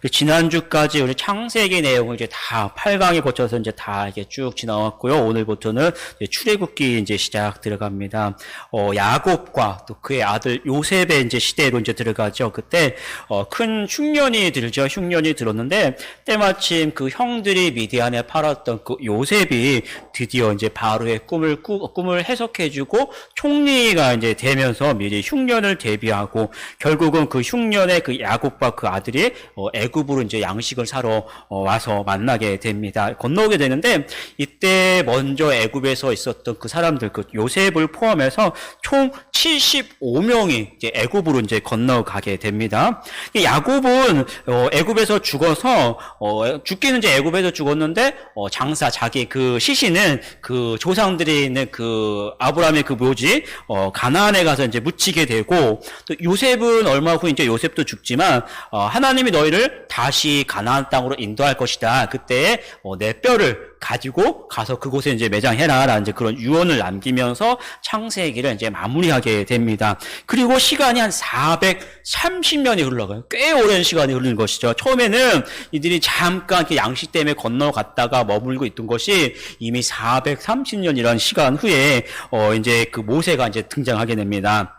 지난주까지 우리 창세기 내용을 이제 다 8강에 거쳐서 이제 다 이게 쭉 지나왔고요. 오늘부터는 이제 출애굽기 이제 시작 들어갑니다. 야곱과 또 그의 아들 요셉의 이제 시대로 이제 들어가죠. 그때 큰 흉년이 들죠. 흉년이 들었는데 때마침 그 형들이 미디안에 팔았던 그 요셉이 드디어 이제 바로의 꿈을 해석해주고 총리가 이제 되면서 미리 흉년을 대비하고 결국은 그 흉년에 그 야곱과 그 아들이 애굽으로 이제 양식을 사러 와서 만나게 됩니다. 건너오게 되는데 이때 먼저 애굽에서 있었던 그 사람들, 그 요셉을 포함해서 총 75명이 이제 애굽으로 이제 건너가게 됩니다. 야곱은 애굽에서 죽어서 죽기는 이제 애굽에서 죽었는데 장사 자기 그 시신은 그 조상들이 있는 그 아브라함의 그 묘지 가나안에 가서 이제 묻히게 되고 또 요셉은 얼마 후 이제 요셉도 죽지만 하나님이 너희를 다시 가나안 땅으로 인도할 것이다. 그때 내 뼈를 가지고 가서 그곳에 이제 매장해라라는 이제 그런 유언을 남기면서 창세기를 이제 마무리하게 됩니다. 그리고 시간이 한 430년이 흘러가요. 꽤 오랜 시간이 흐르는 것이죠. 처음에는 이들이 잠깐 이렇게 양식 때문에 건너갔다가 머물고 있던 것이 이미 430년이라는 시간 후에 이제 그 모세가 이제 등장하게 됩니다.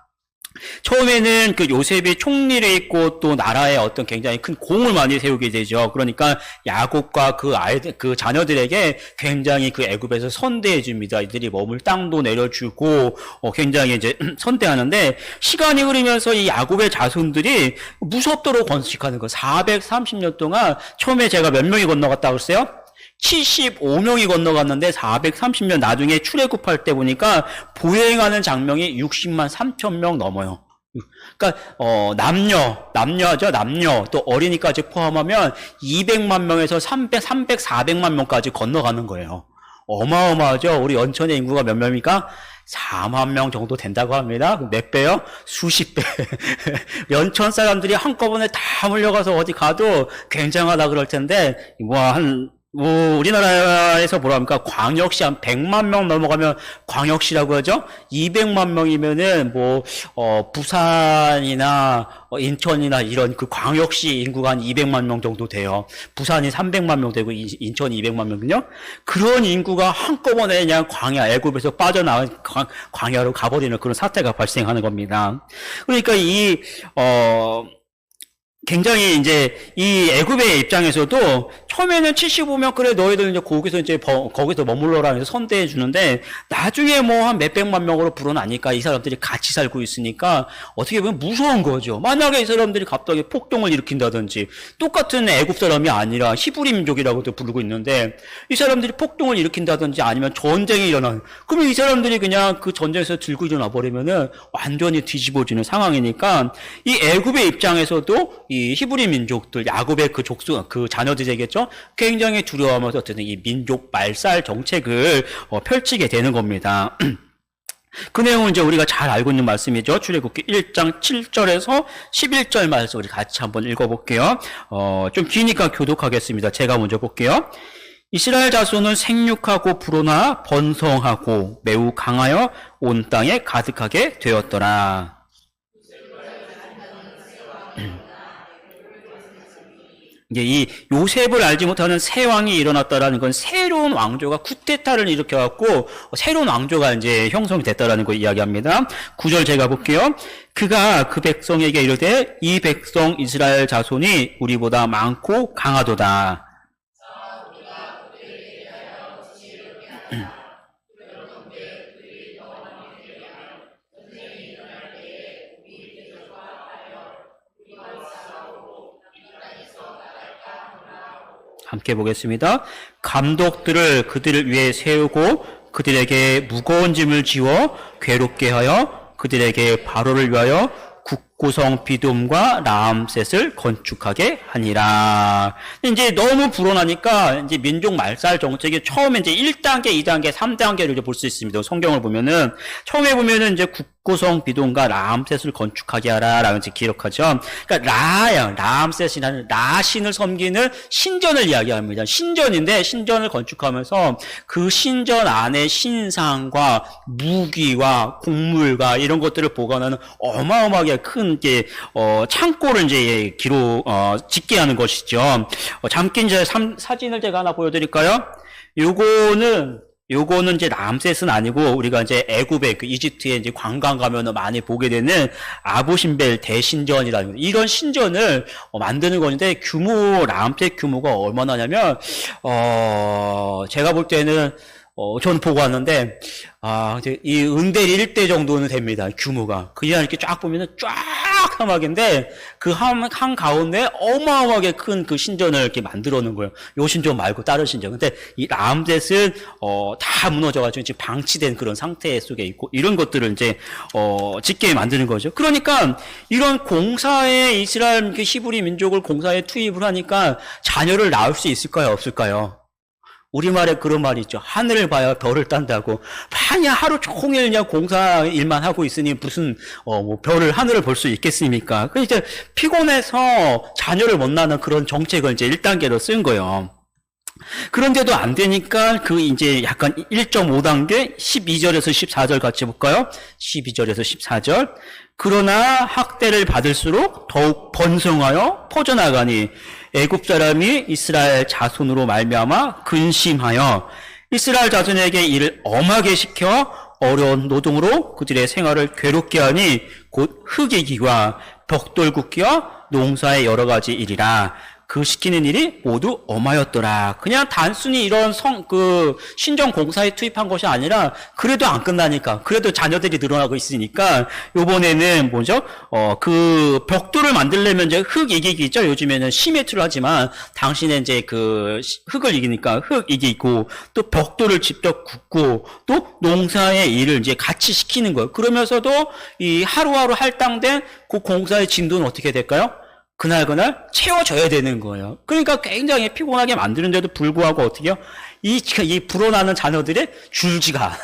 처음에는 그 요셉이 총리를 있고 또 나라에 어떤 굉장히 큰 공을 많이 세우게 되죠. 그러니까 야곱과 그 아이들, 그 자녀들에게 굉장히 그 애굽에서 선대해 줍니다. 이들이 머물 땅도 내려주고 굉장히 이제 선대하는데 시간이 흐르면서 이 야곱의 자손들이 무섭도록 번식하는 거. 430년 동안 처음에 제가 몇 명이 건너갔다고 했어요? 75명이 건너갔는데 430년 나중에 출애굽할 때 보니까 보행하는 장명이 60만 3천 명 넘어요. 그러니까 남녀죠. 남녀 또 어린이까지 포함하면 200만 명에서 400만 명까지 건너가는 거예요. 어마어마하죠. 우리 연천의 인구가 몇 명입니까? 4만 명 정도 된다고 합니다. 몇 배요? 수십 배. 연천 사람들이 한꺼번에 다 몰려가서 어디 가도 굉장하다 그럴 텐데 우리나라에서 뭐랍니까? 광역시 한 100만 명 넘어가면 광역시라고 하죠? 200만 명이면은 부산이나 인천이나 이런 그 광역시 인구가 한 200만 명 정도 돼요. 부산이 300만 명 되고 인천이 200만 명이요. 그런 인구가 한꺼번에 그냥 애굽에서 빠져나간 광야로 가버리는 그런 사태가 발생하는 겁니다. 그러니까 굉장히 이제 이 애굽의 입장에서도 처음에는 75명 그래 너희들 이제 거기서 머물러라 해서 선대해 주는데 나중에 한 몇백만 명으로 불어나니까 이 사람들이 같이 살고 있으니까 어떻게 보면 무서운 거죠. 만약에 이 사람들이 갑자기 폭동을 일으킨다든지 똑같은 애굽 사람이 아니라 히브리 민족이라고도 부르고 있는데 이 사람들이 폭동을 일으킨다든지 아니면 전쟁이 일어나는 그러면 이 사람들이 그냥 그 전쟁에서 들고 일어나 버리면은 완전히 뒤집어지는 상황이니까 이 애굽의 입장에서도 이 히브리 민족들, 야곱의 그 자녀들이겠죠? 굉장히 두려워하면서 어쨌든 이 민족 말살 정책을 펼치게 되는 겁니다. 그 내용은 이제 우리가 잘 알고 있는 말씀이죠. 출애굽기 1장 7절에서 11절 말씀 우리 같이 한번 읽어볼게요. 좀 기니까 교독하겠습니다. 제가 먼저 볼게요. 이스라엘 자손은 생육하고 불어나 번성하고 매우 강하여 온 땅에 가득하게 되었더라. 이제 이 요셉을 알지 못하는 새 왕이 일어났다라는 건 새로운 왕조가 쿠데타를 일으켜갖고 새로운 왕조가 이제 형성이 됐다라는 거 이야기합니다. 9절 제가 볼게요. 그가 그 백성에게 이르되 이 백성 이스라엘 자손이 우리보다 많고 강하도다. 함께 보겠습니다. 감독들을 그들을 위해 세우고 그들에게 무거운 짐을 지워 괴롭게 하여 그들에게 바로를 위하여 국구성 비돔과 라암셋을 건축하게 하니라. 이제 너무 불어나니까 이제 민족 말살 정책이 처음에 이제 1단계, 2단계, 3단계를 볼 수 있습니다. 성경을 보면은 처음에 보면은 이제 국구성 비돔과 라암셋을 건축하게 하라라고 이제 기록하죠. 그러니까 라암셋이라는 라신을 섬기는 신전을 이야기합니다. 신전인데 신전을 건축하면서 그 신전 안에 신상과 무기와 곡물과 이런 것들을 보관하는 어마어마하게 큰 큰 이제 창고를 이제 짓게 하는 것이죠. 잠깐 이제 사진을 제가 하나 보여드릴까요? 요거는 이제 람셋은 아니고 우리가 이제 애굽의 그 이집트에 이제 관광 가면은 많이 보게 되는 아부신벨 대신전이라는 이런 신전을 만드는 건데 람셋 규모가 얼마나냐면 제가 볼 때는 저는 보고 왔는데, 이제 이 은대리 1대 정도는 됩니다. 규모가. 그냥 이렇게 쫙 보면은 쫙 사막인데, 그 한 가운데 어마어마하게 큰 그 신전을 이렇게 만들어 놓은 거예요. 요 신전 말고 다른 신전. 근데 이 람셋은, 다 무너져가지고 지금 방치된 그런 상태 속에 있고, 이런 것들을 이제, 짓게 만드는 거죠. 그러니까, 이런 공사에 이스라엘 그 히브리 민족을 공사에 투입을 하니까 자녀를 낳을 수 있을까요? 없을까요? 우리말에 그런 말이 있죠. 하늘을 봐야 별을 딴다고. 만약 하루 종일 그냥 공사 일만 하고 있으니 무슨, 별을, 하늘을 볼 수 있겠습니까? 그 이제 피곤해서 자녀를 못 낳는 그런 정책을 이제 1단계로 쓴 거예요. 그런데도 안 되니까 그 이제 약간 1.5단계 12절에서 14절 같이 볼까요? 12절에서 14절. 그러나 학대를 받을수록 더욱 번성하여 퍼져나가니 애굽 사람이 이스라엘 자손으로 말미암아 근심하여 이스라엘 자손에게 이를 엄하게 시켜 어려운 노동으로 그들의 생활을 괴롭게 하니 곧 흙이기와 벽돌 굽기와 농사의 여러 가지 일이라. 그 시키는 일이 모두 엄하였더라. 그냥 단순히 이런 신전 공사에 투입한 것이 아니라, 그래도 안 끝나니까, 그래도 자녀들이 늘어나고 있으니까, 요번에는 뭐죠? 그 벽돌을 만들려면 이제 흙 이기기죠. 요즘에는 시멘트를 하지만, 당신은 이제 그 흙을 이기니까 흙 이기고, 또 벽돌을 직접 굽고, 또 농사의 일을 이제 같이 시키는 거예요. 그러면서도 이 하루하루 할당된 그 공사의 진도는 어떻게 될까요? 그날 채워져야 되는 거예요. 그러니까 굉장히 피곤하게 만드는데도 불구하고 어떻게 해요? 이 불어나는 자녀들의 줄지가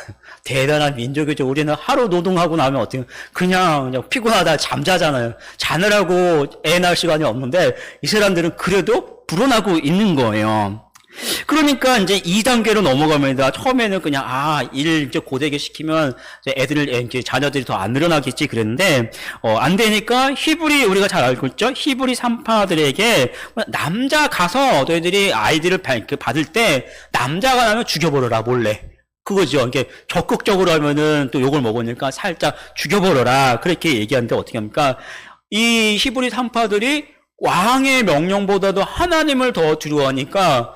대단한 민족이죠. 우리는 하루 노동하고 나면 어떻게 해요? 그냥 피곤하다 잠자잖아요. 자느라고 애 낳을 시간이 없는데 이 사람들은 그래도 불어나고 있는 거예요. 그러니까 이제 2단계로 넘어갑니다. 처음에는 그냥 일 이제 고되게 시키면 이제 자녀들이 더 안 늘어나겠지 그랬는데 안 되니까 우리가 잘 알고 있죠. 히브리 산파들에게 남자 가서 너희들이 아이들을 받을 때 남자가 나면 죽여버려라 몰래. 그거죠. 이게 적극적으로 하면은 또 욕을 먹으니까 살짝 죽여버려라 그렇게 얘기하는데 어떻게 합니까? 이 히브리 산파들이 왕의 명령보다도 하나님을 더 두려워하니까,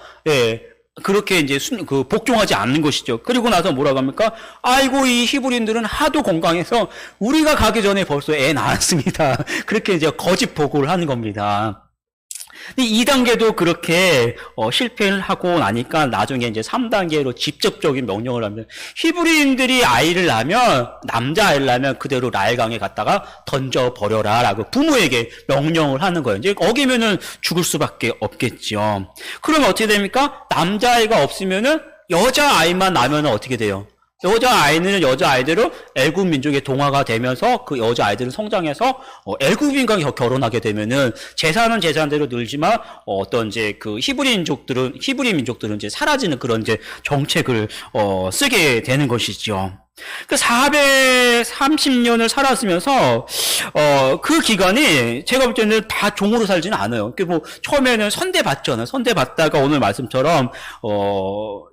그렇게 이제 복종하지 않는 것이죠. 그리고 나서 뭐라고 합니까? 아이고, 이 히브리인들은 하도 건강해서 우리가 가기 전에 벌써 애 낳았습니다. 그렇게 이제 거짓 보고를 하는 겁니다. 2단계도 그렇게 실패를 하고 나니까 나중에 이제 3단계로 직접적인 명령을 하면 히브리인들이 아이를 낳으면 남자아이를 낳으면 그대로 나일강에 갔다가 던져버려라 라고 부모에게 명령을 하는 거예요. 이제 어기면은 죽을 수밖에 없겠죠. 그러면 어떻게 됩니까? 남자아이가 없으면은 여자아이만 낳으면 어떻게 돼요? 여자아이는 여자아이대로 애굽 민족의 동화가 되면서 그 여자아이들은 성장해서 애굽인과 결혼하게 되면은 재산은 재산대로 늘지만 어떤 이제 그 히브리 민족들은 이제 사라지는 그런 이제 정책을 쓰게 되는 것이죠. 그 430년을 살았으면서 그 기간이 제가 볼 때는 다 종으로 살지는 않아요. 뭐 처음에는 선대 받잖아요. 선대 받다가 오늘 말씀처럼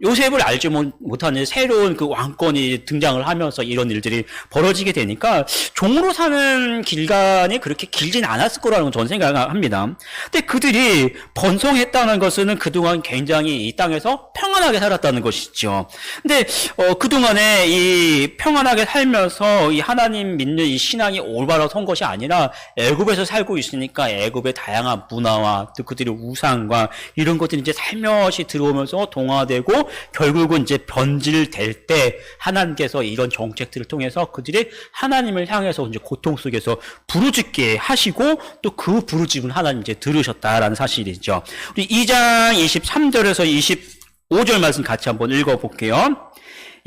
요셉을 알지 못하는 새로운 그 왕권이 등장을 하면서 이런 일들이 벌어지게 되니까 종으로 사는 기간이 그렇게 길진 않았을 거라는 건 저는 생각합니다. 근데 그들이 번성했다는 것은 그동안 굉장히 이 땅에서 평안하게 살았다는 것이죠. 근데 그동안에 이 평안하게 살면서 이 하나님 믿는 이 신앙이 올바로 선 것이 아니라 애굽에서 살고 있으니까 애굽의 다양한 문화와 또 그들의 우상과 이런 것들이 이제 살며시 들어오면서 동화되고 결국은 이제 변질될 때 하나님께서 이런 정책들을 통해서 그들이 하나님을 향해서 이제 고통 속에서 부르짖게 하시고 또 그 부르짖은 하나님 이제 들으셨다라는 사실이죠. 우리 2장 23절에서 25절 말씀 같이 한번 읽어볼게요.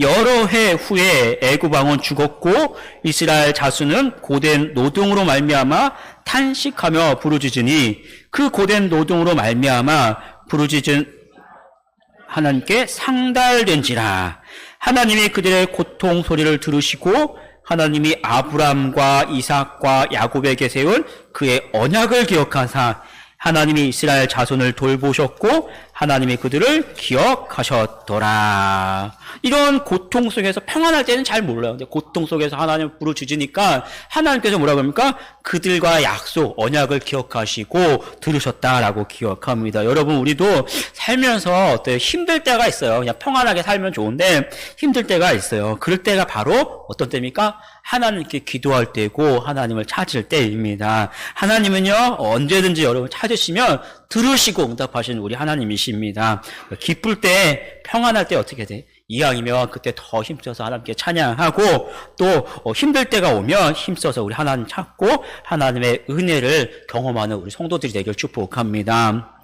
여러 해 후에 애굽 왕은 죽었고 이스라엘 자손은 고된 노동으로 말미암아 탄식하며 부르짖으니 그 고된 노동으로 말미암아 부르짖은 하나님께 상달된지라. 하나님이 그들의 고통 소리를 들으시고 하나님이 아브람과 이삭과 야곱에게 세운 그의 언약을 기억하사 하나님이 이스라엘 자손을 돌보셨고 하나님이 그들을 기억하셨더라. 이런 고통 속에서 평안할 때는 잘 몰라요. 근데 고통 속에서 하나님을 부르짖으니까 하나님께서 뭐라고 합니까? 그들과 약속, 언약을 기억하시고 들으셨다라고 기억합니다. 여러분, 우리도 살면서 어때요? 힘들 때가 있어요. 그냥 평안하게 살면 좋은데 힘들 때가 있어요. 그럴 때가 바로 어떤 때입니까? 하나님께 기도할 때고 하나님을 찾을 때입니다. 하나님은요, 언제든지 여러분 찾으시면 들으시고 응답하시는 우리 하나님이십니다. 기쁠 때, 평안할 때 어떻게 돼? 이왕이면 그때 더 힘써서 하나님께 찬양하고 또 힘들 때가 오면 힘써서 우리 하나님 찾고 하나님의 은혜를 경험하는 우리 성도들이 되길 축복합니다.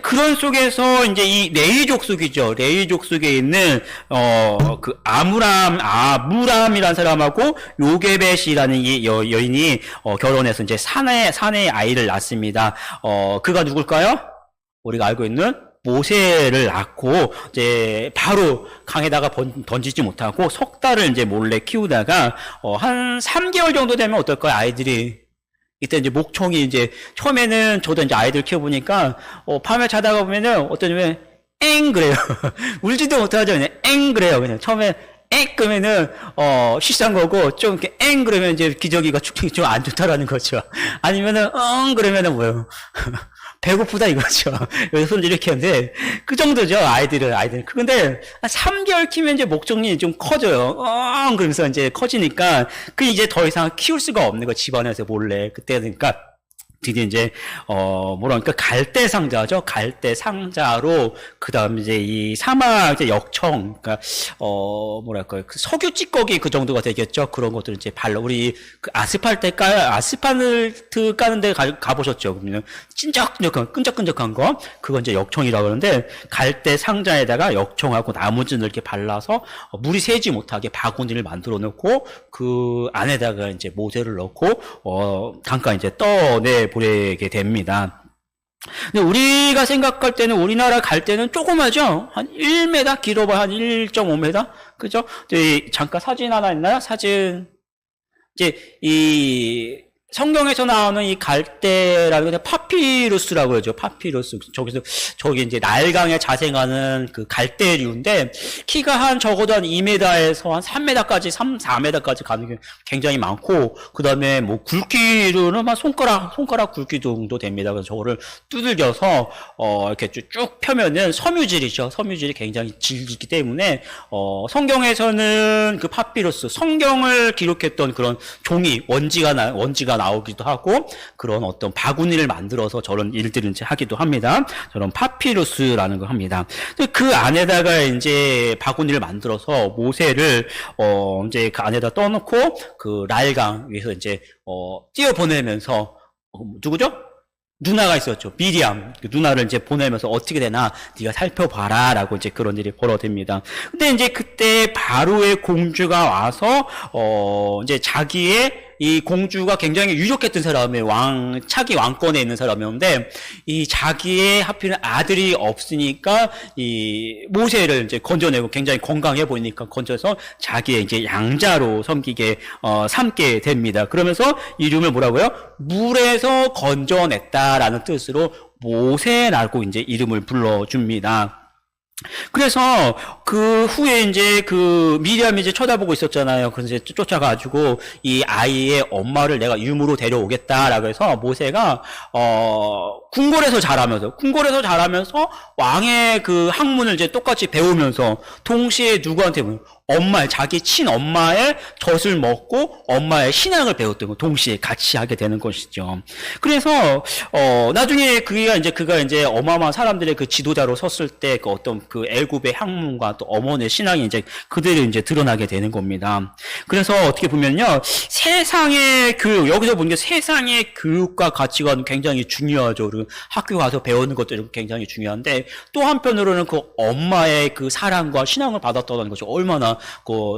그런 속에서 이제 이 레위 족속이죠. 레위 족속에 있는 그 아무람이라는 사람하고 요게벳이라는 이 여인이 결혼해서 이제 사내 아이를 낳습니다. 그가 누굴까요? 우리가 알고 있는 모세를 낳고 이제 바로 강에다가 던지지 못하고 석 달을 이제 몰래 키우다가 한 3개월 정도 되면 어떨까요? 아이들이 이때 이제 목청이 이제 처음에는 저도 이제 아이들 키워보니까 밤에 자다가 보면은 어떠냐면 엥 그래요. 울지도 못하죠. 그냥 엥 그래요. 그냥 처음에 엥 그러면은 쉬싼 거고 좀 이렇게 엥 그러면 이제 기저귀가 축축이 좀 안 좋다라는 거죠. 아니면은 그러면은 뭐예요? 배고프다 이거죠. 여기서 손 이렇게 하는데 그 정도죠. 아이들은. 근데 한 3개월 키면 이제 목적이 좀 커져요. 그러면서 이제 커지니까 그 이제 더 이상 키울 수가 없는 거 집안에서 몰래 그때니까 드디어 이제 뭐랄까 갈대 상자죠. 갈대 상자로 그다음에 이제 이 사막 이제 역청 그러니까 뭐랄까요 그 석유 찌꺼기 그 정도가 되겠죠. 그런 것들 이제 발라 우리 그 아스팔트 까는 데 가보셨죠. 그러면 끈적끈적한 거 그건 이제 역청이라고 그러는데 갈대 상자에다가 역청하고 나무즙을 이렇게 발라서 물이 새지 못하게 바구니를 만들어 놓고 그 안에다가 이제 모세를 넣고 잠깐 이제 떠내 보내게 됩니다. 근데 우리가 생각할 때는 우리나라 갈 때는 조그마죠? 한 1m 길어봐야 한 1.5m? 그죠? 잠깐 사진 하나 있나요? 사진. 이제 이 성경에서 나오는 이 갈대라는 게 파피루스라고 그러죠. 파피루스. 저기 이제 나일강에 자생하는 그 갈대류인데, 키가 적어도 한 2m에서 한 3m까지, 4m까지 가는 게 굉장히 많고, 그 다음에 뭐 굵기로는 한 손가락 굵기 정도 됩니다. 그래서 저거를 두들겨서, 이렇게 쭉 펴면은 섬유질이죠. 섬유질이 굉장히 질기기 때문에, 성경에서는 그 파피루스, 성경을 기록했던 그런 종이, 원지가 나오기도 하고 그런 어떤 바구니를 만들어서 저런 일들을 이제 하기도 합니다. 저런 파피루스라는 걸 합니다. 그 안에다가 이제 바구니를 만들어서 모세를 이제 그 안에다 떠놓고 그 나일강 위에서 이제 띄어 보내면서 누구죠? 누나가 있었죠. 미리암. 그 누나를 이제 보내면서 어떻게 되나 네가 살펴봐라 라고 이제 그런 일이 벌어집니다. 근데 이제 그때 바로의 공주가 와서 이제 자기의 이 공주가 굉장히 유력했던 사람의 차기 왕권에 있는 사람이었는데, 이 자기의 하필은 아들이 없으니까, 이 모세를 이제 건져내고 굉장히 건강해 보이니까 건져서 자기의 이제 양자로 삼게 됩니다. 그러면서 이름을 뭐라고요? 물에서 건져냈다라는 뜻으로 모세라고 이제 이름을 불러줍니다. 그래서 그 후에 이제 그 미리암이 이제 쳐다보고 있었잖아요. 그래서 이제 쫓아가지고 이 아이의 엄마를 내가 유무로 데려오겠다라고 해서 모세가 궁궐에서 자라면서 왕의 그 학문을 이제 똑같이 배우면서 동시에 누구한테 자기 친엄마의 젖을 먹고 엄마의 신앙을 배웠던 거 동시에 같이 하게 되는 것이죠. 그래서 나중에 그가 이제 어마어마한 사람들의 그 지도자로 섰을 때 그 어떤 그 애굽의 학문과 또 어머니의 신앙이 이제 그대로 이제 드러나게 되는 겁니다. 그래서 어떻게 보면요, 세상의 교육, 여기서 보는 게 세상의 교육과 가치관은 굉장히 중요하죠. 그리고 학교 가서 배우는 것도 굉장히 중요한데 또 한편으로는 그 엄마의 그 사랑과 신앙을 받았다는 것이 얼마나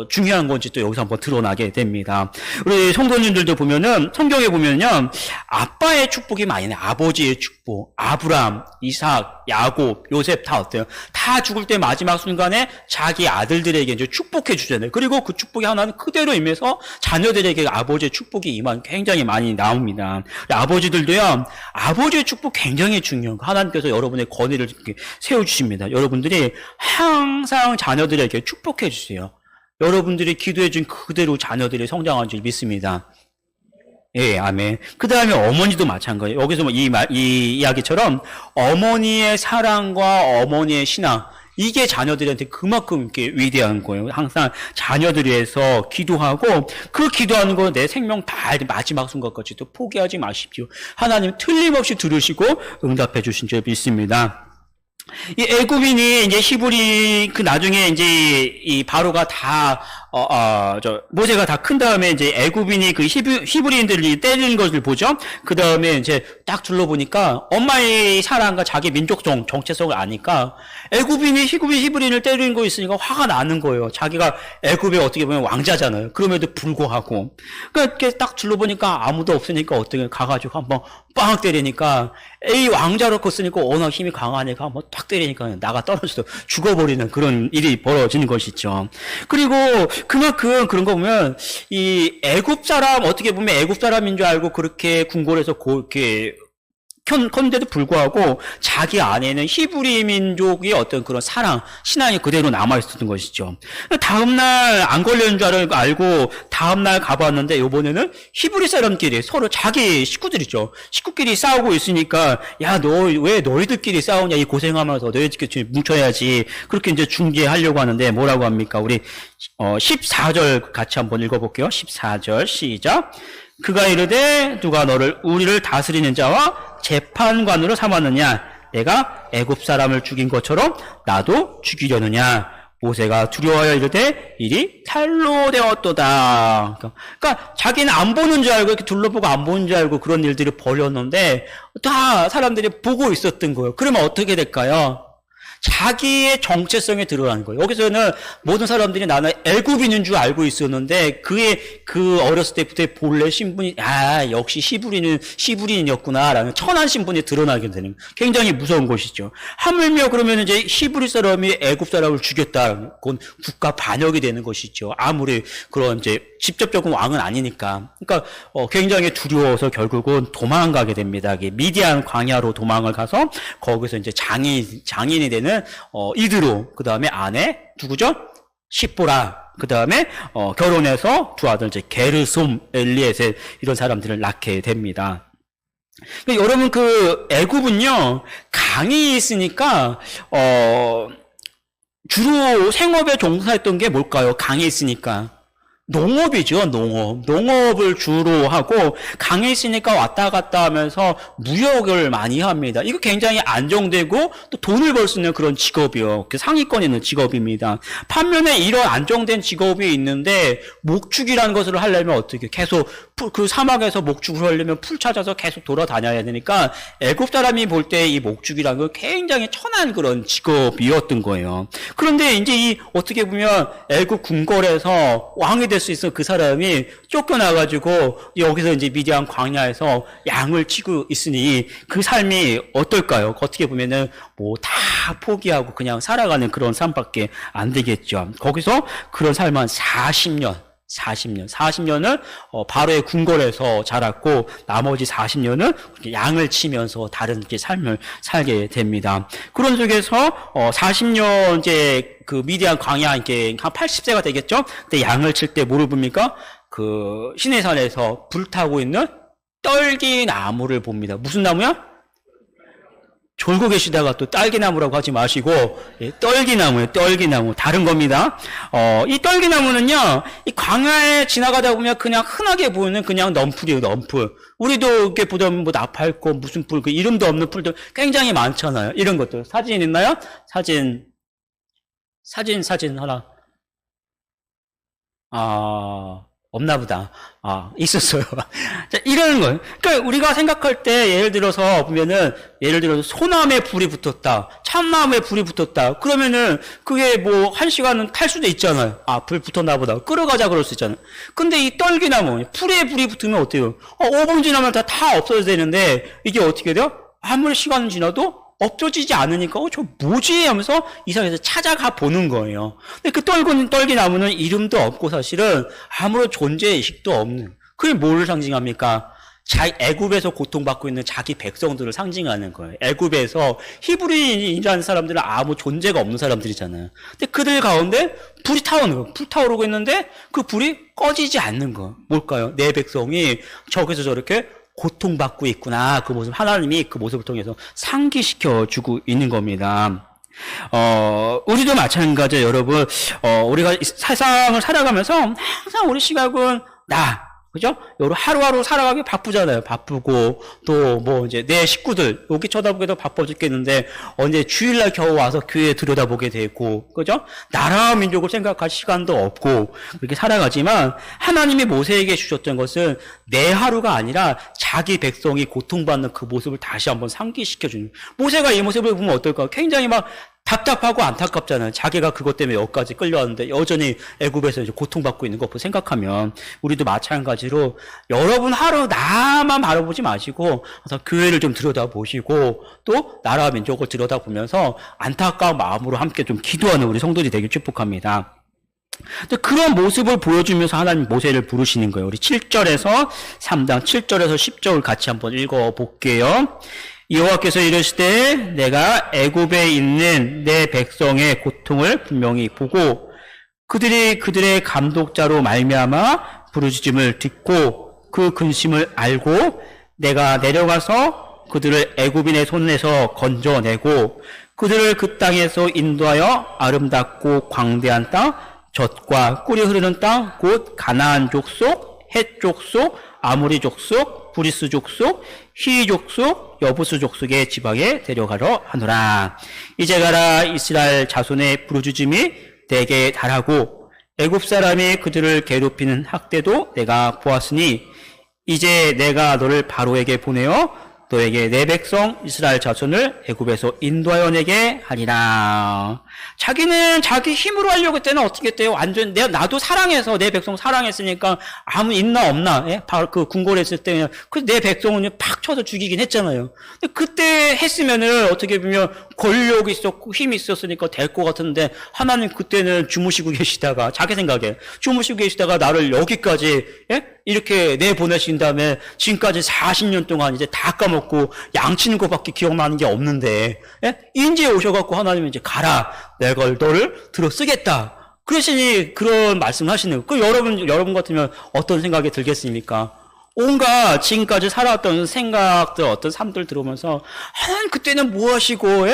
중요한 건지 또 여기서 한번 드러나게 됩니다. 우리 성도님들도 보면은 성경에 보면요, 아빠의 축복이 많이 나요. 아버지의 축복, 아브람, 이삭, 야곱, 요셉 다 어때요? 다 죽을 때 마지막 순간에 자기 아들들에게 이제 축복해 주잖아요. 그리고 그 축복이 하나는 그대로 임해서 자녀들에게 아버지의 축복이 임한 굉장히 많이 나옵니다. 아버지들도요, 아버지의 축복 굉장히 중요한 거. 하나님께서 여러분의 권위를 세워주십니다. 여러분들이 항상 자녀들에게 축복해 주세요. 여러분들이 기도해 준 그대로 자녀들이 성장한 줄 믿습니다. 예, 아멘. 그 다음에 어머니도 마찬가지예요. 여기서 이 이야기처럼 어머니의 사랑과 어머니의 신앙, 이게 자녀들한테 그만큼 이렇게 위대한 거예요. 항상 자녀들 위해서 기도하고, 그 기도하는 거 내 생명 다 마지막 순간까지도 포기하지 마십시오. 하나님 틀림없이 들으시고 응답해 주신 줄 믿습니다. 이 애굽인이 이제 히브리 나중에 이제 이 바로가 다 모세가 다 큰 다음에 이제 애굽인이 그 히브리인들이 때리는 것을 보죠. 그 다음에 이제 딱 둘러보니까 엄마의 사랑과 자기 민족성 정체성을 아니까 애굽인이 히브리인을 때리는 거 있으니까 화가 나는 거예요. 자기가 애굽에 어떻게 보면 왕자잖아요. 그럼에도 불구하고 그러니까 이렇게 딱 둘러보니까 아무도 없으니까 어떻게 가가지고 한번 빵 때리니까 이 왕자로 컸으니까 워낙 힘이 강하니까 한번 딱 때리니까 나가 떨어져서 죽어버리는 그런 일이 벌어지는 것이죠. 그리고 그만큼 그런 거 보면 이 애굽 사람 어떻게 보면 애굽 사람인 줄 알고 그렇게 궁궐에서 이렇게 컨데도 불구하고 자기 안에는 히브리 민족의 어떤 그런 사랑, 신앙이 그대로 남아있었던 것이죠. 다음날 안 걸리는 줄 알고 다음날 가봤는데 이번에는 히브리 사람끼리 서로 자기 식구들이죠. 식구끼리 싸우고 있으니까 야, 너 왜 너희들끼리 싸우냐, 이 고생하면서 너희들끼리 뭉쳐야지. 그렇게 이제 중재하려고 하는데 뭐라고 합니까? 우리 14절 같이 한번 읽어볼게요. 14절 시작. 그가 이르되 누가 너를 우리를 다스리는 자와 재판관으로 삼았느냐? 내가 애굽 사람을 죽인 것처럼 나도 죽이려느냐? 모세가 두려워하여 이르되 일이 탈로 되었도다. 그러니까 자기는 안 보는 줄 알고 이렇게 둘러보고 안 보는 줄 알고 그런 일들을 벌였는데 다 사람들이 보고 있었던 거예요. 그러면 어떻게 될까요? 자기의 정체성에 드러나는 거예요. 여기서는 모든 사람들이 나는 애굽인인 줄 알고 있었는데 그 어렸을 때부터 본래 신분이 역시 히브리인이었구나라는 천한 신분이 드러나게 되는 굉장히 무서운 것이죠. 하물며 그러면 이제 히브리 사람이 애굽 사람을 죽였다. 그건 국가 반역이 되는 것이죠. 아무리 그런 이제 직접적인 왕은 아니니까. 그러니까 굉장히 두려워서 결국은 도망가게 됩니다. 미디안 광야로 도망을 가서 거기서 이제 장인이 되는 이드로, 그 다음에 아내 누구죠? 십보라. 그 다음에 결혼해서 두 아들 이제 게르솜, 엘리에셋 이런 사람들을 낳게 됩니다. 그러니까 여러분 그 애굽은요 강이 있으니까 주로 생업에 종사했던 게 뭘까요? 강이 있으니까. 농업이죠, 농업. 농업을 주로 하고, 강에 있으니까 왔다 갔다 하면서 무역을 많이 합니다. 이거 굉장히 안정되고, 또 돈을 벌 수 있는 그런 직업이요. 상위권에 있는 직업입니다. 반면에 이런 안정된 직업이 있는데, 목축이라는 것을 하려면 어떻게, 계속, 그 사막에서 목축을 하려면 풀 찾아서 계속 돌아다녀야 되니까, 애굽 사람이 볼 때 이 목축이라는 건 굉장히 천한 그런 직업이었던 거예요. 그런데 이제 어떻게 보면 애굽 궁궐에서 왕이 될 수 있어 그 사람이 쫓겨나가지고 여기서 이제 미디안 광야에서 양을 치고 있으니 그 삶이 어떨까요? 어떻게 보면은 뭐 다 포기하고 그냥 살아가는 그런 삶밖에 안 되겠죠. 거기서 그런 삶 한 40년을 바로의 궁궐에서 자랐고 나머지 40년은 양을 치면서 다른 삶을 살게 됩니다. 그런 속에서 40년 이제 그 미디안 광야 이게 한 80세가 되겠죠? 근데 양을 칠 때 뭐를 봅니까? 그 시내산에서 불타고 있는 떨기 나무를 봅니다. 무슨 나무야? 졸고 계시다가 또 딸기나무라고 하지 마시고, 떨기나무예요, 떨기나무. 다른 겁니다. 이 떨기나무는요, 이 광야에 지나가다 보면 그냥 흔하게 보이는 그냥 넝풀이에요, 넝풀. 우리도 이렇게 보면 뭐 나팔꽃, 무슨 풀, 그 이름도 없는 풀들 굉장히 많잖아요. 이런 것들. 사진 있나요? 사진 하나. 없나 보다. 있었어요. 자, 이러는 거예요. 그러니까 우리가 생각할 때 예를 들어서 보면은 예를 들어서 소나무에 불이 붙었다. 참나무에 불이 붙었다. 그러면은 그게 뭐 1시간은 탈 수도 있잖아요. 불 붙었나 보다. 끌어가자 그럴 수 있잖아요. 근데 이 떨기나무, 풀에 불이 붙으면 어때요? 5분 지나면 다 없어져야 되는데 이게 어떻게 돼요? 아무리 시간이 지나도 없어지지 않으니까 저 뭐지 하면서 이상해서 찾아가 보는 거예요. 근데 그 떨기나무는 이름도 없고 사실은 아무런 존재의식도 없는, 그게 뭘 상징합니까? 애굽에서 고통받고 있는 자기 백성들을 상징하는 거예요. 애굽에서 히브리인이라는 사람들은 아무 존재가 없는 사람들이잖아요. 근데 그들 가운데 불이 타오르는 거예요. 불 타오르고 있는데 그 불이 꺼지지 않는 거. 뭘까요? 내 백성이 저기서 저렇게 고통받고 있구나. 그 모습, 하나님이 그 모습을 통해서 상기시켜 주고 있는 겁니다. 우리도 마찬가지예요, 여러분. 우리가 세상을 살아가면서 항상 우리 시각은 그죠? 여러 하루하루 살아가기 바쁘잖아요. 바쁘고, 또, 이제, 내 식구들, 여기 쳐다보기도 바빠 죽겠는데, 언제 주일날 겨우 와서 교회에 들여다보게 되고, 그죠? 나라 민족을 생각할 시간도 없고, 그렇게 살아가지만, 하나님이 모세에게 주셨던 것은 내 하루가 아니라 자기 백성이 고통받는 그 모습을 다시 한번 상기시켜주는. 모세가 이 모습을 보면 어떨까? 굉장히 막, 답답하고 안타깝잖아요. 자기가 그것 때문에 여기까지 끌려왔는데 여전히 애굽에서 이제 고통받고 있는 거 생각하면 우리도 마찬가지로 여러분 하루 나만 바라보지 마시고 교회를 좀 들여다보시고 또 나라와 민족을 들여다보면서 안타까운 마음으로 함께 좀 기도하는 우리 성도들이 되길 축복합니다. 그런 모습을 보여주면서 하나님 모세를 부르시는 거예요. 우리 7절에서 3장 7절에서 10절을 같이 한번 읽어볼게요. 여호와께서 이르시되 내가 애굽에 있는 내 백성의 고통을 분명히 보고 그들이 그들의 감독자로 말미암아 부르짖음을 듣고 그 근심을 알고 내가 내려가서 그들을 애굽인의 손에서 건져내고 그들을 그 땅에서 인도하여 아름답고 광대한 땅 젖과 꿀이 흐르는 땅 곧 가나안 족속, 헷 족속, 아모리 족속, 브리스 족속, 히 족속, 여부수 족속의 지방에 데려가려 하노라. 이제 가라. 이스라엘 자손의 부르짖음이 내게 달하고 애굽 사람이 그들을 괴롭히는 학대도 내가 보았으니 이제 내가 너를 바로에게 보내어 너에게 내 백성 이스라엘 자손을 애굽에서 인도하여 내게 하리라. 자기는 자기 힘으로 하려고 했때는 어떻게 했대요? 완전 나도 사랑해서 내 백성 사랑했으니까 아무 있나 없나 바로 그 궁궐에 했을 때 내 백성은 팍 쳐서 죽이긴 했잖아요. 근데 그때 했으면은 어떻게 보면 권력이 있었고 힘이 있었으니까 될 것 같은데 하나님 그때는 주무시고 계시다가 자기 생각에 주무시고 계시다가 나를 여기까지 이렇게 내보내신 다음에 지금까지 40년 동안 이제 다 까먹고 양치는 것밖에 기억나는 게 없는데 인제 오셔갖고 하나님은 이제 가라. 내가 너를 들어 쓰겠다. 그러시니 그런 말씀을 하시는 거예요. 여러분 같으면 어떤 생각이 들겠습니까? 온갖 지금까지 살아왔던 생각들, 어떤 삶들 들어오면서 하나님 그때는 뭐 하시고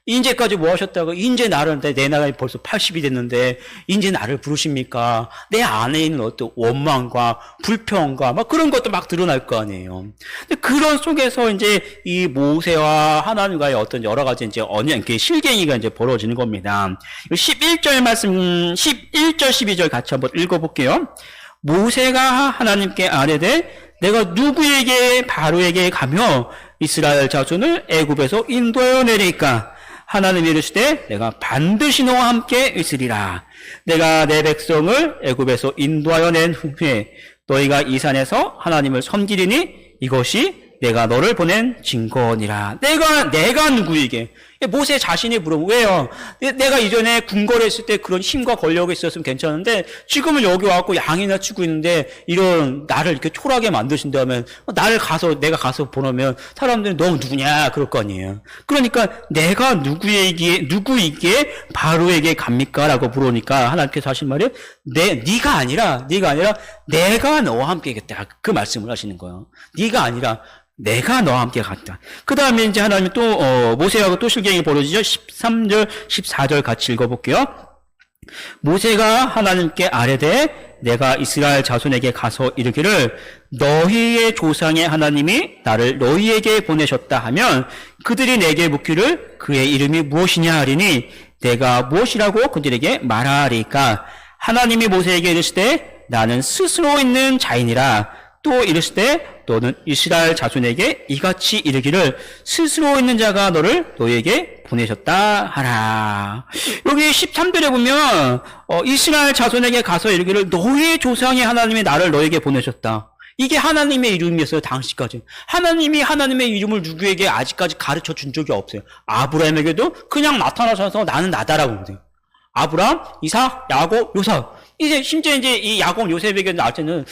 인제까지 뭐 하셨다고 인제 나를 내 나이가 벌써 80이 됐는데 인제 나를 부르십니까? 내 안에 있는 어떤 원망과 불평과 막 그런 것도 막 드러날 거 아니에요. 근데 그런 속에서 이제 이 모세와 하나님과의 어떤 여러 가지 이제 언약, 실갱이가 이제 벌어지는 겁니다. 11절 말씀, 11절 12절 같이 한번 읽어볼게요. 모세가 하나님께 아뢰되 내가 누구에게 바로에게 가며 이스라엘 자손을 애굽에서 인도하여 내리까? 하나님이 이르시되 내가 반드시 너와 함께 있으리라. 내가 내 백성을 애굽에서 인도하여 낸 후에 너희가 이 산에서 하나님을 섬기리니 이것이 내가 너를 보낸 증거니라. 내가 누구에게? 모세 자신이 물어보고 왜요? 내가 이전에 궁궐에 있을 때 그런 힘과 권력이 있었으면 괜찮은데 지금은 여기 와갖고 양이나 치고 있는데 이런 나를 이렇게 초라하게 만드신다면 내가 가서 보내면 사람들이 너 누구냐 그럴 거 아니에요. 그러니까 내가 누구에게 바로에게 갑니까? 라고 물으니까 하나님께서 하신 말이 네가 아니라 내가 너와 함께 있겠다. 그 말씀을 하시는 거예요. 네가 아니라 내가 너와 함께 갔다. 그 다음에 이제 하나님이 또, 모세하고 또 실경이 벌어지죠. 13절, 14절 같이 읽어볼게요. 모세가 하나님께 아뢰되 내가 이스라엘 자손에게 가서 이르기를 너희의 조상의 하나님이 나를 너희에게 보내셨다 하면 그들이 내게 묻기를 그의 이름이 무엇이냐 하리니 내가 무엇이라고 그들에게 말하리까? 하나님이 모세에게 이르시되 나는 스스로 있는 자인이라 또 이르실 때 너는 이스라엘 자손에게 이같이 이르기를 스스로 있는 자가 너를 너희에게 보내셨다 하라. 여기 13절에 보면 이스라엘 자손에게 가서 이르기를 너희 조상의 하나님이 나를 너에게 보내셨다. 이게 하나님의 이름이었어요. 당시까지. 하나님이 하나님의 이름을 누구에게 아직까지 가르쳐 준 적이 없어요. 아브라함에게도 그냥 나타나셔서 나는 나다라고 그래요. 아브라함, 이삭, 야곱, 요셉. 이제 심지어 이제 이 야곱, 요셉에게 나올 때는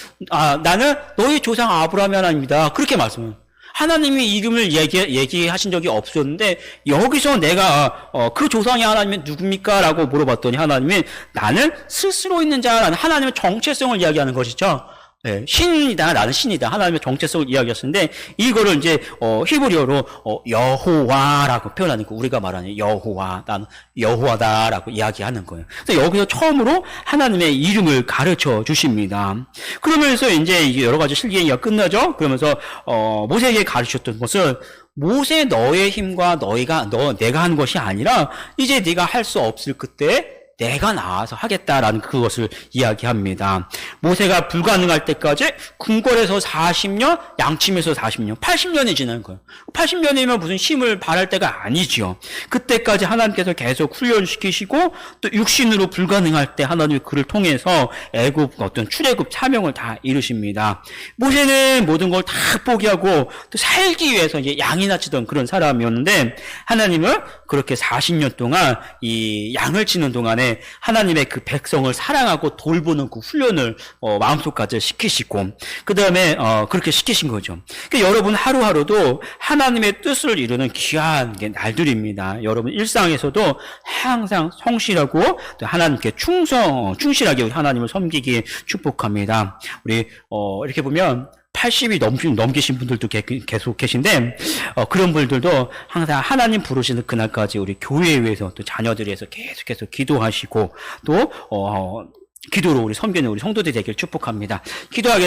나는 너희 조상 아브라함의 하나님이다. 그렇게 말씀해요. 하나님이 이름을 얘기하신 적이 없었는데 여기서 내가 그 조상의 하나님은 누굽니까? 라고 물어봤더니 하나님이 나는 스스로 있는 자라는 하나님의 정체성을 이야기하는 것이죠. 네, 신이다, 나는 신이다. 하나님의 정체성을 이야기했는데 이거를 이제 히브리어로 여호와라고 표현하는 거. 우리가 말하는 여호와, 나는 여호와다라고 이야기하는 거예요. 그래서 여기서 처음으로 하나님의 이름을 가르쳐 주십니다. 그러면서 이제 여러 가지 실기가 끝나죠. 그러면서 모세에게 가르쳤던 것은 모세 너의 힘과 내가 한 것이 아니라 이제 네가 할 수 없을 그때 내가 나와서 하겠다라는 그것을 이야기합니다. 모세가 불가능할 때까지 궁궐에서 40년, 양침에서 40년, 80년이 지난 거예요. 80년이면 무슨 힘을 발할 때가 아니지요. 그때까지 하나님께서 계속 훈련시키시고 또 육신으로 불가능할 때 하나님이 그를 통해서 애굽 어떤 출애굽 사명을 다 이루십니다. 모세는 모든 걸 다 포기하고 또 살기 위해서 이제 양이나 치던 그런 사람이었는데 하나님은 그렇게 40년 동안 이 양을 치는 동안에 하나님의 그 백성을 사랑하고 돌보는 그 훈련을 마음속까지 시키시고 그 다음에 그렇게 시키신 거죠. 그러니까 여러분 하루하루도 하나님의 뜻을 이루는 귀한 날들입니다. 여러분 일상에서도 항상 성실하고 또 하나님께 충실하게 하나님을 섬기기 축복합니다. 우리 이렇게 보면 80이 넘기신 분들도 계속 계신데 그런 분들도 항상 하나님 부르시는 그날까지 우리 교회에 위해서 또 자녀들에 위해서 계속해서 기도하시고 또 기도로 우리 섬기는 우리 성도들이 되길 축복합니다. 기도하겠습니다.